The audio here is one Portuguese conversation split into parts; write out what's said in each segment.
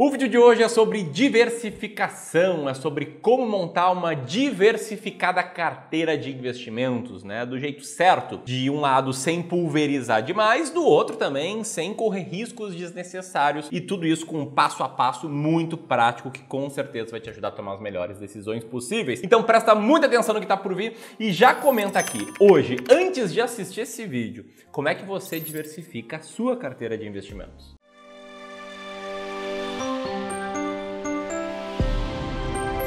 O vídeo de hoje é sobre diversificação, é sobre como montar uma diversificada carteira de investimentos, né? Do jeito certo, de um lado sem pulverizar demais, do outro também sem correr riscos desnecessários e tudo isso com um passo a passo muito prático que com certeza vai te ajudar a tomar as melhores decisões possíveis. Então presta muita atenção no que tá por vir e já comenta aqui, hoje, antes de assistir esse vídeo, como é que você diversifica a sua carteira de investimentos.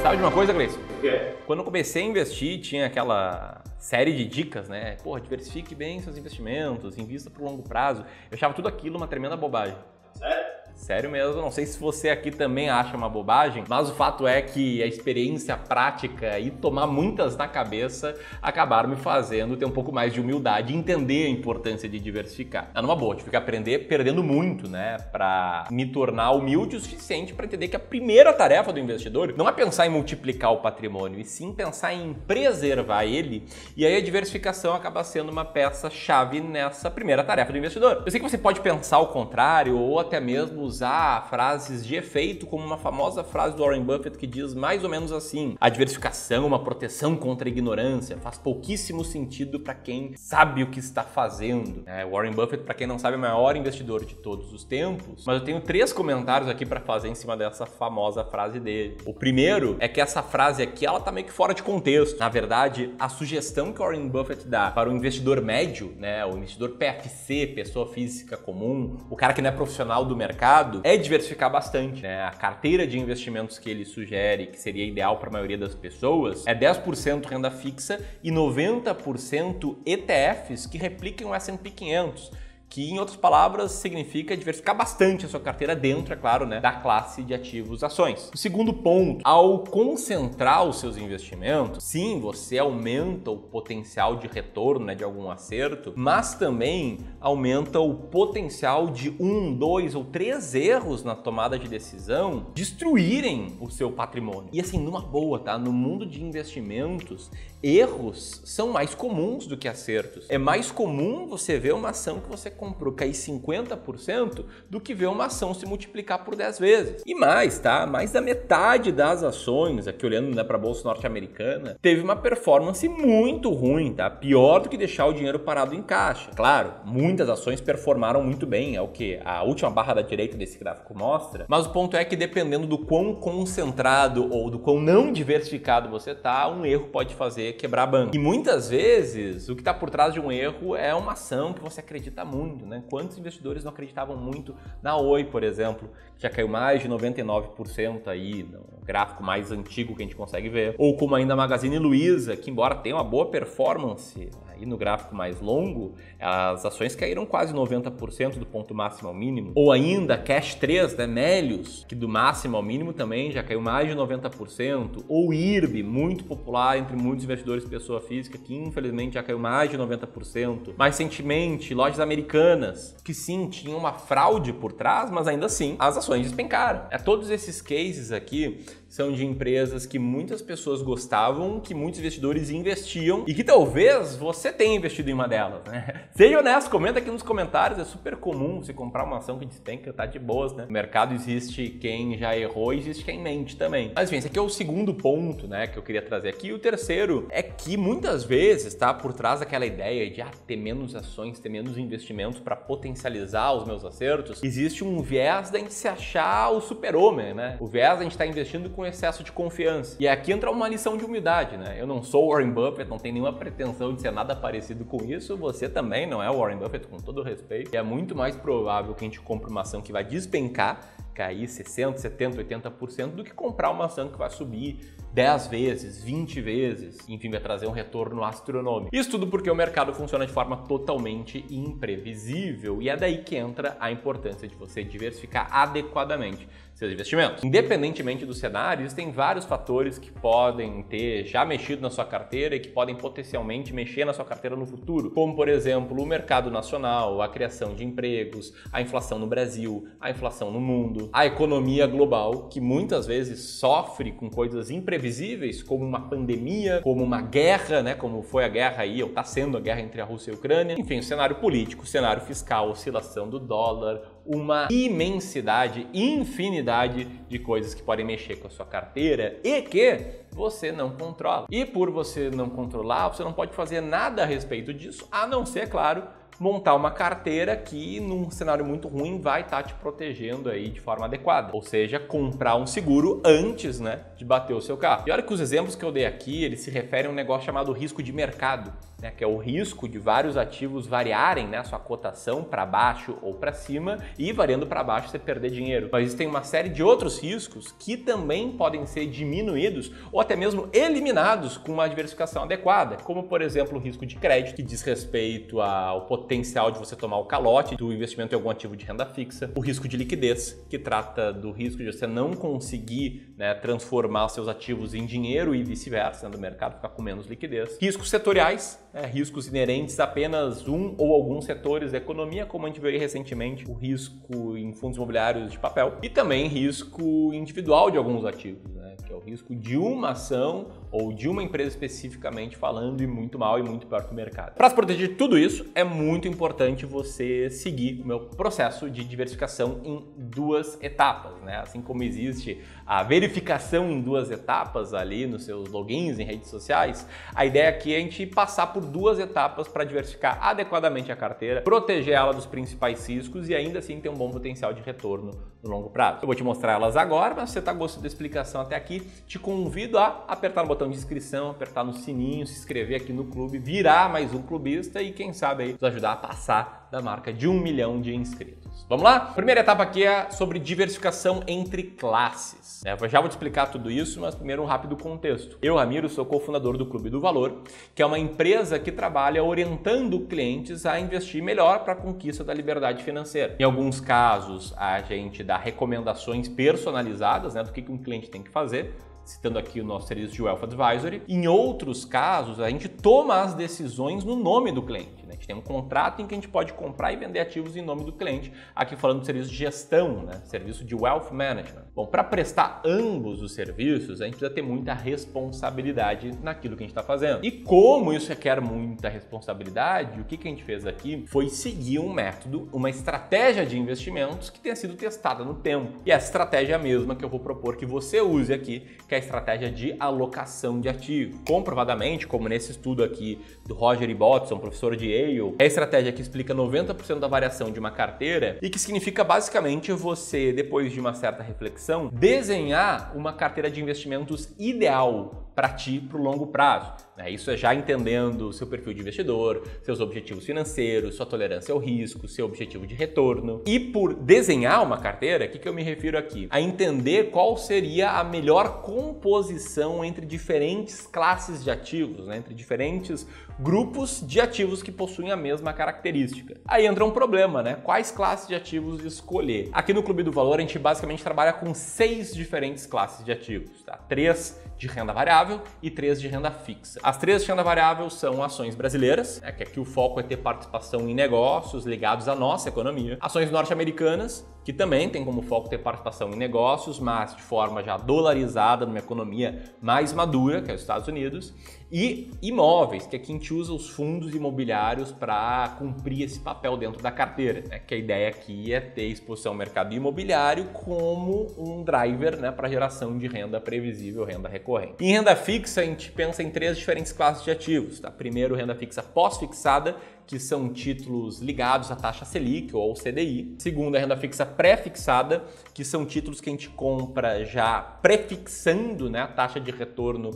Sabe de uma coisa, Gleison? O quê? Quando eu comecei a investir, tinha aquela série de dicas, né? Pô, diversifique bem seus investimentos, invista por longo prazo. Eu achava tudo aquilo uma tremenda bobagem. Sério? Sério mesmo, não sei se você aqui também acha uma bobagem, mas o fato é que a experiência prática e tomar muitas na cabeça acabaram me fazendo ter um pouco mais de humildade e entender a importância de diversificar. É numa boa, tive que aprender perdendo muito, né, para me tornar humilde o suficiente para entender que a primeira tarefa do investidor não é pensar em multiplicar o patrimônio, e sim pensar em preservar ele, e aí a diversificação acaba sendo uma peça-chave nessa primeira tarefa do investidor. Eu sei que você pode pensar o contrário ou até mesmo usar frases de efeito, como uma famosa frase do Warren Buffett que diz mais ou menos assim: a diversificação é uma proteção contra a ignorância, faz pouquíssimo sentido para quem sabe o que está fazendo. Warren Buffett, para quem não sabe, é o maior investidor de todos os tempos, mas eu tenho 3 comentários aqui para fazer em cima dessa famosa frase dele. O primeiro é que essa frase aqui, ela tá meio que fora de contexto. Na verdade, a sugestão que o Warren Buffett dá para o investidor médio, né, o investidor PFC, pessoa física comum, o cara que não é profissional do mercado, é diversificar bastante, né? A carteira de investimentos que ele sugere, que seria ideal para a maioria das pessoas, é 10% renda fixa e 90% ETFs que repliquem o S&P 500. Que, em outras palavras, significa diversificar bastante a sua carteira dentro, é claro, né, da classe de ativos ações. O segundo ponto, ao concentrar os seus investimentos, sim, você aumenta o potencial de retorno, né, de algum acerto, mas também aumenta o potencial de 1, 2 ou 3 erros na tomada de decisão destruírem o seu patrimônio. E assim, numa boa, tá? No mundo de investimentos, erros são mais comuns do que acertos. É mais comum você ver uma ação que você comprou cair 50% do que ver uma ação se multiplicar por 10 vezes. E mais, tá? Mais da metade das ações, aqui olhando, né, para a bolsa norte-americana, teve uma performance muito ruim, tá? Pior do que deixar o dinheiro parado em caixa. Claro, muitas ações performaram muito bem, é o que a última barra da direita desse gráfico mostra, mas o ponto é que dependendo do quão concentrado ou do quão não diversificado você tá, um erro pode fazer quebrar banco. E muitas vezes, o que está por trás de um erro é uma ação que você acredita muito, né? Quantos investidores não acreditavam muito na Oi, por exemplo, que já caiu mais de 99% aí, no gráfico mais antigo que a gente consegue ver. Ou como ainda a Magazine Luiza, que embora tenha uma boa performance aí no gráfico mais longo, as ações caíram quase 90% do ponto máximo ao mínimo. Ou ainda Cash 3, né, Melius, que do máximo ao mínimo também já caiu mais de 90%. Ou IRB, muito popular entre muitos investidores pessoa física, que infelizmente já caiu mais de 90%. Mais recentemente, lojas americanas, que sim, tinham uma fraude por trás, mas ainda assim as ações despencaram. Todos esses cases aqui são de empresas que muitas pessoas gostavam, que muitos investidores investiam e que talvez você tenha investido em uma delas, né? Seja honesto, comenta aqui nos comentários, é super comum você comprar uma ação que despenca, tá de boas, né? No mercado existe quem já errou e existe quem mente também. Mas enfim, esse aqui é o segundo ponto, né, que eu queria trazer aqui. E o terceiro é que muitas vezes, tá, por trás daquela ideia de ter menos ações, ter menos investimentos para potencializar os meus acertos, existe um viés da gente se achar o super-homem, né? O viés da gente estar investindo com excesso de confiança. E aqui entra uma lição de humildade, né? Eu não sou o Warren Buffett, não tenho nenhuma pretensão de ser nada parecido com isso, você também não é o Warren Buffett, com todo respeito. E é muito mais provável que a gente compre uma ação que vai despencar, cair 60%, 70%, 80% do que comprar uma ação que vai subir 10 vezes, 20 vezes, enfim, vai trazer um retorno astronômico. Isso tudo porque o mercado funciona de forma totalmente imprevisível e é daí que entra a importância de você diversificar adequadamente seus investimentos. Independentemente do cenário, existem vários fatores que podem ter já mexido na sua carteira e que podem potencialmente mexer na sua carteira no futuro, como, por exemplo, o mercado nacional, a criação de empregos, a inflação no Brasil, a inflação no mundo, a economia global, que muitas vezes sofre com coisas imprevisíveis, como uma pandemia, como uma guerra, né, como foi a guerra aí, ou está sendo a guerra entre a Rússia e a Ucrânia, enfim, o cenário político, o cenário fiscal, oscilação do dólar, uma imensidade, infinidade de coisas que podem mexer com a sua carteira e que você não controla. E por você não controlar, você não pode fazer nada a respeito disso, a não ser, claro, montar uma carteira que, num cenário muito ruim, vai estar te protegendo aí de forma adequada. Ou seja, comprar um seguro antes, né, de bater o seu carro. E olha que os exemplos que eu dei aqui, eles se referem a um negócio chamado risco de mercado, né, que é o risco de vários ativos variarem, né, a sua cotação para baixo ou para cima, e variando para baixo você perder dinheiro. Mas existem uma série de outros riscos que também podem ser diminuídos ou até mesmo eliminados com uma diversificação adequada, como por exemplo o risco de crédito, que diz respeito ao potencial de você tomar o calote do investimento em algum ativo de renda fixa, o risco de liquidez, que trata do risco de você não conseguir, né, transformar seus ativos em dinheiro e vice-versa, né, do mercado ficar com menos liquidez, riscos setoriais, riscos inerentes a apenas um ou alguns setores da economia, como a gente viu aí recentemente, o risco em fundos imobiliários de papel, e também risco individual de alguns ativos, né, que é o risco de uma ação ou de uma empresa especificamente falando e muito mal e muito pior que o mercado. Para se proteger de tudo isso, é muito importante você seguir o meu processo de diversificação em 2 etapas, né? Assim como existe a verificação em 2 etapas ali nos seus logins em redes sociais, a ideia aqui é a gente passar por 2 etapas para diversificar adequadamente a carteira, proteger ela dos principais riscos e ainda assim ter um bom potencial de retorno no longo prazo. Eu vou te mostrar elas agora, mas se você está gostando da explicação até aqui, te convido a apertar no botão de inscrição, apertar no sininho, se inscrever aqui no clube, virar mais um clubista e quem sabe aí nos ajudar a passar da marca de 1 milhão de inscritos. Vamos lá? A primeira etapa aqui é sobre diversificação entre classes. Eu já vou te explicar tudo isso, mas primeiro um rápido contexto. Eu, Ramiro, sou cofundador do Clube do Valor, que é uma empresa que trabalha orientando clientes a investir melhor para a conquista da liberdade financeira. Em alguns casos, a gente dá recomendações personalizadas, né, do que um cliente tem que fazer, citando aqui o nosso serviço de Wealth Advisory. Em outros casos, a gente toma as decisões no nome do cliente. A gente tem um contrato em que a gente pode comprar e vender ativos em nome do cliente. Aqui falando de serviço de gestão, né? Serviço de Wealth Management. Bom, para prestar ambos os serviços, a gente precisa ter muita responsabilidade naquilo que a gente está fazendo. E como isso requer muita responsabilidade, o que a gente fez aqui foi seguir um método, uma estratégia de investimentos que tenha sido testada no tempo. E essa estratégia é a mesma que eu vou propor que você use aqui, que é a estratégia de alocação de ativos. Comprovadamente, como nesse estudo aqui do Roger E. Botson, professor de Yale, é a estratégia que explica 90% da variação de uma carteira e que significa basicamente você, depois de uma certa reflexão, desenhar uma carteira de investimentos ideal para ti para o longo prazo. Isso é já entendendo seu perfil de investidor, seus objetivos financeiros, sua tolerância ao risco, seu objetivo de retorno. E por desenhar uma carteira, o que eu me refiro aqui? A entender qual seria a melhor composição entre diferentes classes de ativos, né? Entre diferentes grupos de ativos que possuem a mesma característica. Aí entra um problema, né? Quais classes de ativos escolher? Aqui no Clube do Valor a gente basicamente trabalha com 6 diferentes classes de ativos, tá? 3 de renda variável e 3 de renda fixa. As 3 de renda variável são ações brasileiras, que aqui o foco é ter participação em negócios ligados à nossa economia. Ações norte-americanas, que também tem como foco ter participação em negócios, mas de forma já dolarizada numa economia mais madura, que é os Estados Unidos. E imóveis, que aqui a gente usa os fundos imobiliários para cumprir esse papel dentro da carteira, né? Que a ideia aqui é ter exposição ao mercado imobiliário como um driver, né, para geração de renda previsível, renda recorrente. Em renda fixa, a gente pensa em 3 diferentes classes de ativos. Tá? Primeiro, renda fixa pós-fixada, que são títulos ligados à taxa Selic ou ao CDI. Segundo, a renda fixa pré-fixada, que são títulos que a gente compra já prefixando, né, a taxa de retorno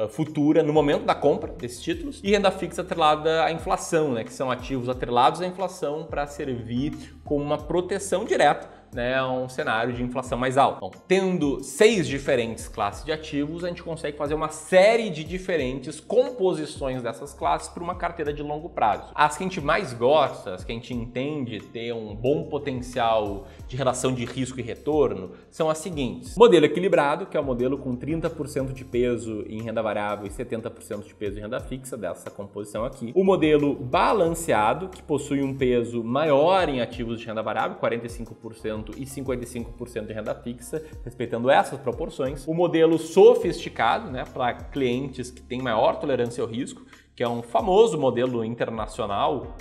futura no momento da compra desses títulos. E renda fixa atrelada à inflação, né, que são ativos atrelados à inflação para servir como uma proteção direta, né, a um cenário de inflação mais alta. Bom, tendo 6 diferentes classes de ativos, a gente consegue fazer uma série de diferentes composições dessas classes para uma carteira de longo prazo. As que a gente mais gosta, as que a gente entende ter um bom potencial de relação de risco e retorno, são as seguintes. Modelo equilibrado, que é o modelo com 30% de peso em renda variável e 70% de peso em renda fixa, dessa composição aqui. O modelo balanceado, que possui um peso maior em ativos de renda variável, 45% e 55% de renda fixa, respeitando essas proporções. O modelo sofisticado, né, para clientes que têm maior tolerância ao risco, que é um famoso modelo internacional,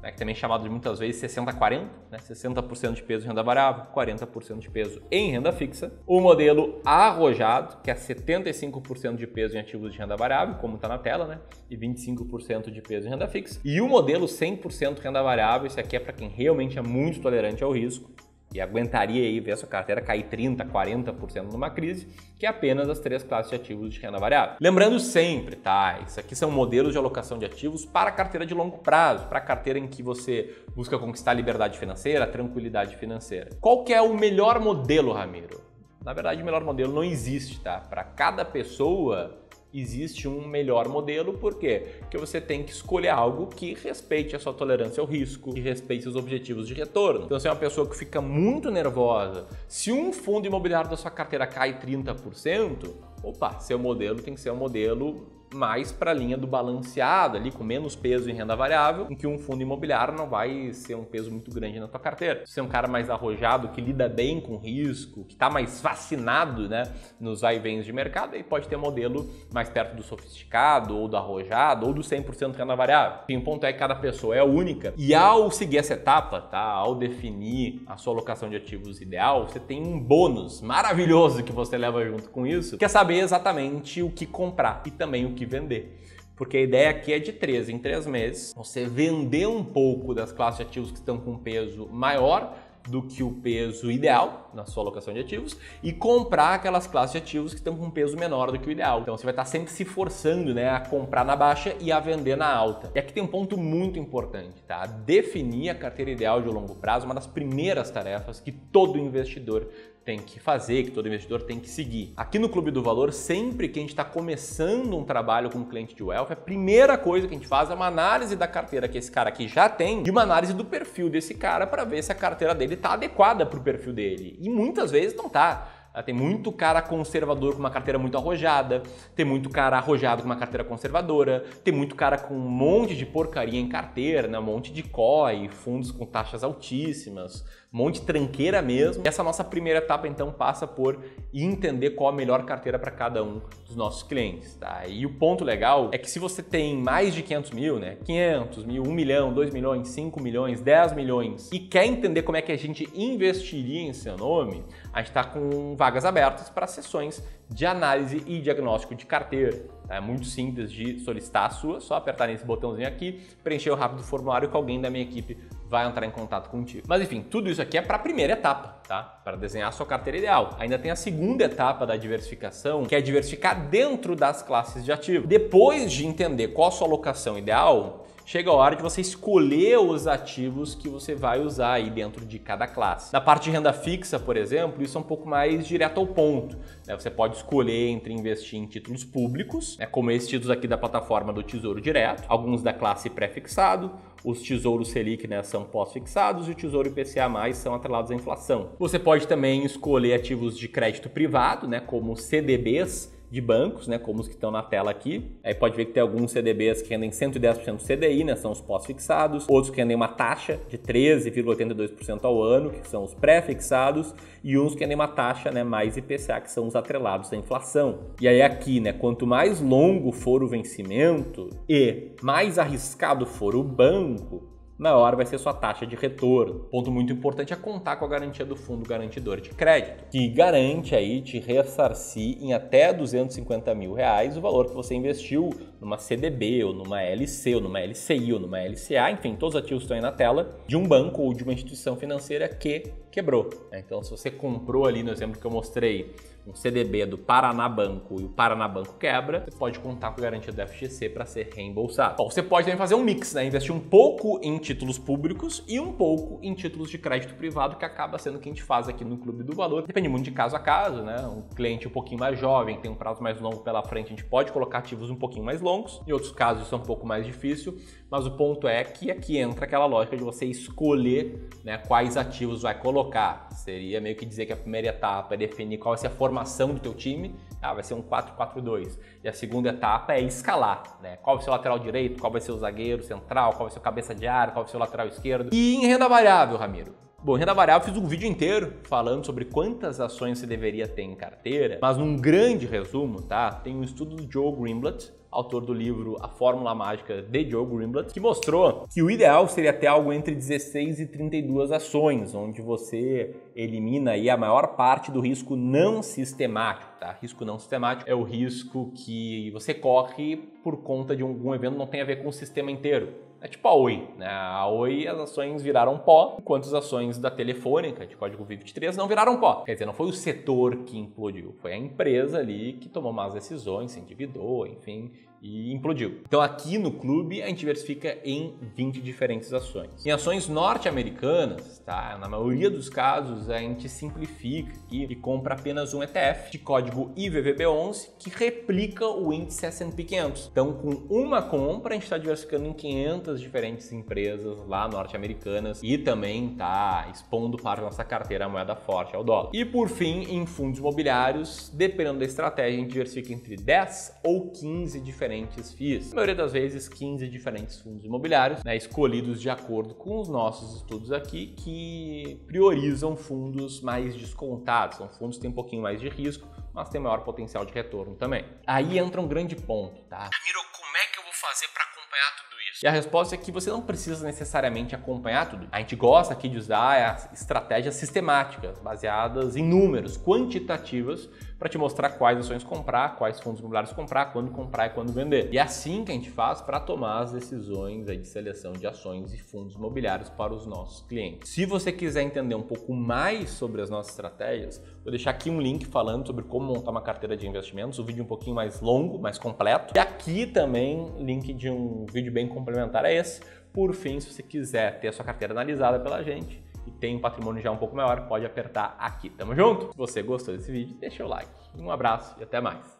né, que também é chamado de muitas vezes 60-40, né, 60% de peso em renda variável, 40% de peso em renda fixa. O modelo arrojado, que é 75% de peso em ativos de renda variável, como está na tela, né, e 25% de peso em renda fixa. E o modelo 100% renda variável, esse aqui é para quem realmente é muito tolerante ao risco e aguentaria aí ver a sua carteira cair 30%, 40% numa crise, que é apenas as 3 classes de ativos de renda variável. Lembrando sempre, tá? Isso aqui são modelos de alocação de ativos para carteira de longo prazo, para carteira em que você busca conquistar liberdade financeira, tranquilidade financeira. Qual que é o melhor modelo, Ramiro? Na verdade, o melhor modelo não existe, tá? Para cada pessoa existe um melhor modelo, por quê? Porque você tem que escolher algo que respeite a sua tolerância ao risco, que respeite os objetivos de retorno. Então, se é uma pessoa que fica muito nervosa, se um fundo imobiliário da sua carteira cai 30%, opa, seu modelo tem que ser um modelo mais para a linha do balanceado, ali com menos peso em renda variável, em que um fundo imobiliário não vai ser um peso muito grande na tua carteira. Se você é um cara mais arrojado, que lida bem com risco, que está mais vacinado, né, nos vai e vens de mercado, aí pode ter um modelo mais perto do sofisticado, ou do arrojado, ou do 100% renda variável. Enfim, o ponto é que cada pessoa é única, e ao seguir essa etapa, tá, ao definir a sua alocação de ativos ideal, você tem um bônus maravilhoso que você leva junto com isso, que é saber exatamente o que comprar e também o que vender. Porque a ideia aqui é de 3 em 3 meses, você vender um pouco das classes de ativos que estão com peso maior do que o peso ideal na sua alocação de ativos e comprar aquelas classes de ativos que estão com peso menor do que o ideal. Então você vai estar sempre se forçando, né, a comprar na baixa e a vender na alta. E aqui tem um ponto muito importante, tá? Definir a carteira ideal de longo prazo é uma das primeiras tarefas que todo investidor tem que fazer, que todo investidor tem que seguir. Aqui no Clube do Valor, sempre que a gente está começando um trabalho com um cliente de wealth, a primeira coisa que a gente faz é uma análise da carteira que esse cara aqui já tem e uma análise do perfil desse cara para ver se a carteira dele está adequada para o perfil dele. E muitas vezes não está. Tem muito cara conservador com uma carteira muito arrojada, tem muito cara arrojado com uma carteira conservadora, tem muito cara com um monte de porcaria em carteira, né? Um monte de COI, fundos com taxas altíssimas, um monte de tranqueira mesmo. Essa nossa primeira etapa, então, passa por entender qual a melhor carteira para cada um dos nossos clientes, tá? E o ponto legal é que se você tem mais de 500 mil, né? 500 mil, 1 milhão, 2 milhões, 5 milhões, 10 milhões e quer entender como é que a gente investiria em seu nome, a gente está com vagas abertas para sessões de análise e diagnóstico de carteira. É muito simples de solicitar a sua, só apertar nesse botãozinho aqui, preencher o rápido formulário que alguém da minha equipe vai entrar em contato contigo. Mas enfim, tudo isso aqui é para a primeira etapa, tá? Para desenhar a sua carteira ideal. Ainda tem a segunda etapa da diversificação, que é diversificar dentro das classes de ativo. Depois de entender qual a sua alocação ideal, chega a hora de você escolher os ativos que você vai usar aí dentro de cada classe. Na parte de renda fixa, por exemplo, isso é um pouco mais direto ao ponto, né? Você pode escolher entre investir em títulos públicos, né, como esses títulos aqui da plataforma do Tesouro Direto, alguns da classe pré-fixado, os tesouros Selic, né, são pós-fixados e o tesouro IPCA+, são atrelados à inflação. Você pode também escolher ativos de crédito privado, né, como CDBs, de bancos, né, como os que estão na tela aqui. Aí pode ver que tem alguns CDBs que rendem 110% do CDI, né, são os pós-fixados, outros que rendem uma taxa de 13,82% ao ano, que são os pré-fixados, e uns que rendem uma taxa, né, mais IPCA, que são os atrelados à inflação. E aí aqui, né, quanto mais longo for o vencimento e mais arriscado for o banco, maior vai ser sua taxa de retorno. Ponto muito importante é contar com a garantia do fundo garantidor de crédito, que garante aí te ressarcir em até R$250 mil o valor que você investiu numa CDB, ou numa LC, ou numa LCI, ou numa LCA, enfim, todos os ativos estão aí na tela, de um banco ou de uma instituição financeira que quebrou. Então, se você comprou ali no exemplo que eu mostrei, um CDB do Paraná Banco e o Paraná Banco quebra, você pode contar com a garantia do FGC para ser reembolsado. Bom, você pode também fazer um mix, né? Investir um pouco em títulos públicos e um pouco em títulos de crédito privado, que acaba sendo o que a gente faz aqui no Clube do Valor. Depende muito de caso a caso, né? Um cliente um pouquinho mais jovem, tem um prazo mais longo pela frente, a gente pode colocar ativos um pouquinho mais longos. Em outros casos isso é um pouco mais difícil, mas o ponto é que aqui entra aquela lógica de você escolher, né, quais ativos vai colocar. Seria meio que dizer que a primeira etapa é definir qual vai ser a formação do teu time, vai ser um 4-4-2. E a segunda etapa é escalar, né? Qual vai ser o lateral direito, qual vai ser o zagueiro central, qual vai ser o cabeça de área, qual vai ser o lateral esquerdo. E em renda variável, Ramiro, Bom, renda variável, fiz um vídeo inteiro falando sobre quantas ações você deveria ter em carteira, mas num grande resumo, tá? Tem um estudo do Joe Greenblatt, autor do livro A Fórmula Mágica de Joe Greenblatt, que mostrou que o ideal seria ter algo entre 16 e 32 ações, onde você elimina aí a maior parte do risco não sistemático, tá? Risco não sistemático é o risco que você corre por conta de algum evento que não tem a ver com o sistema inteiro. É tipo a Oi, né? A Oi, as ações viraram pó, enquanto as ações da Telefônica, de código VIV23, não viraram pó. Quer dizer, não foi o setor que implodiu, foi a empresa ali que tomou más decisões, se endividou, enfim, e implodiu. Então aqui no clube a gente diversifica em 20 diferentes ações. Em ações norte-americanas, tá? Na maioria dos casos a gente simplifica aqui e compra apenas um ETF de código IVVB11 que replica o índice S&P 500. Então com uma compra a gente está diversificando em 500 diferentes empresas lá norte-americanas e também tá expondo parte da nossa carteira à moeda forte, ao dólar. E por fim, em fundos imobiliários, dependendo da estratégia, a gente diversifica entre 10 ou 15 diferentes FIIs. Na maioria das vezes, 15 diferentes fundos imobiliários, né, escolhidos de acordo com os nossos estudos aqui, que priorizam fundos mais descontados. São fundos que têm um pouquinho mais de risco, mas têm maior potencial de retorno também. Aí entra um grande ponto, tá? Ramiro, como é que eu vou fazer para acompanhar tudo isso? E a resposta é que você não precisa necessariamente acompanhar tudo. A gente gosta aqui de usar estratégias sistemáticas, baseadas em números, quantitativas, para te mostrar quais ações comprar, quais fundos imobiliários comprar e quando vender. E é assim que a gente faz para tomar as decisões aí de seleção de ações e fundos imobiliários para os nossos clientes. Se você quiser entender um pouco mais sobre as nossas estratégias, vou deixar aqui um link falando sobre como montar uma carteira de investimentos, um vídeo um pouquinho mais longo, mais completo. E aqui também link de um vídeo bem complementar a esse. Por fim, se você quiser ter a sua carteira analisada pela gente e tem um patrimônio já um pouco maior, pode apertar aqui. Tamo junto? Se você gostou desse vídeo, deixa o like. Um abraço e até mais.